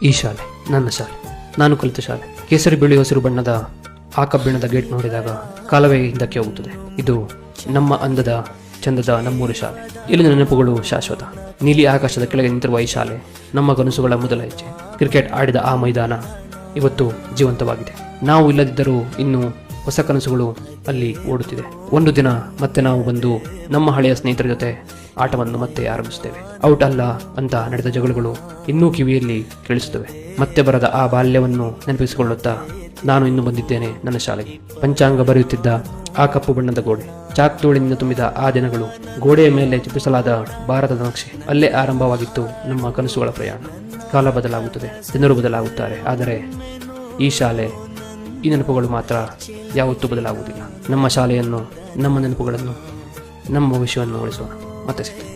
ಈ ಶಾಲೆ ನನ್ನ ಶಾಲೆ, ನಾನು ಕಲಿತ ಶಾಲೆ. ಕೇಸರಿ ಬಿಳಿ ಹಸಿರು ಬಣ್ಣದ ಆ ಕಬ್ಬಿಣದ ಗೇಟ್ ನೋಡಿದಾಗ ಕಾಲವೇ ಹಿಂದಕ್ಕೆ ಹೋಗುತ್ತದೆ. ಇದು ನಮ್ಮ ಅಂದದ ಚಂದದ ನಮ್ಮೂರು ಶಾಲೆ. ಇಲ್ಲಿನ ನೆನಪುಗಳು ಶಾಶ್ವತ. ನೀಲಿ ಆಕಾಶದ ಕೆಳಗೆ ನಿಂತಿರುವ ಈ ಶಾಲೆ ನಮ್ಮ ಕನಸುಗಳ ಮೊದಲ ಹೆಜ್ಜೆ. ಕ್ರಿಕೆಟ್ ಆಡಿದ ಆ ಮೈದಾನ ಇವತ್ತು ಜೀವಂತವಾಗಿದೆ. ನಾವು ಇಲ್ಲದಿದ್ದರೂ ಇನ್ನೂ ಹೊಸ ಕನಸುಗಳು ಅಲ್ಲಿ ಓಡುತ್ತಿದೆ. ಒಂದು ದಿನ ಮತ್ತೆ ನಾವು ಬಂದು ನಮ್ಮ ಹಳೆಯ ಸ್ನೇಹಿತರ ಜೊತೆ ಆಟವನ್ನು ಮತ್ತೆ ಆರಂಭಿಸುತ್ತೇವೆ. ಔಟ್ ಅಲ್ಲ ಅಂತ ನಡೆದ ಜಗಳಗಳು ಇನ್ನೂ ಕಿವಿಯಲ್ಲಿ ಕೇಳಿಸುತ್ತವೆ. ಮತ್ತೆ ಬರದ ಆ ಬಾಲ್ಯವನ್ನು ನೆನಪಿಸಿಕೊಳ್ಳುತ್ತಾ ನಾನು ಇನ್ನು ಬಂದಿದ್ದೇನೆ ನನ್ನ ಶಾಲೆಗೆ. ಪಂಚಾಂಗ ಬರೆಯುತ್ತಿದ್ದ ಆ ಕಪ್ಪು ಬಣ್ಣದ ಗೋಡೆ, ಚಾಕ್ ತೋಳಿನಿಂದ ತುಂಬಿದ ಆ ದಿನಗಳು, ಗೋಡೆಯ ಮೇಲೆ ಚಿತ್ರಿಸಲಾದ ಭಾರತದ ನಕ್ಷೆ. ಅಲ್ಲೇ ಆರಂಭವಾಗಿತ್ತು ನಮ್ಮ ಕನಸುಗಳ ಪ್ರಯಾಣ. ಕಾಲ ಬದಲಾಗುತ್ತದೆ, ಜನರು ಬದಲಾಗುತ್ತಾರೆ, ಆದರೆ ಈ ಶಾಲೆ, ಈ ನೆನಪುಗಳು ಮಾತ್ರ ಯಾವತ್ತೂ ಬದಲಾಗುವುದಿಲ್ಲ. ನಮ್ಮ ಶಾಲೆಯನ್ನು, ನಮ್ಮ ನೆನಪುಗಳನ್ನು, ನಮ್ಮ ಭವಿಷ್ಯವನ್ನು ಉಳಿಸೋಣ. ಮತ್ತೆ ಸಿಗ್ತದೆ.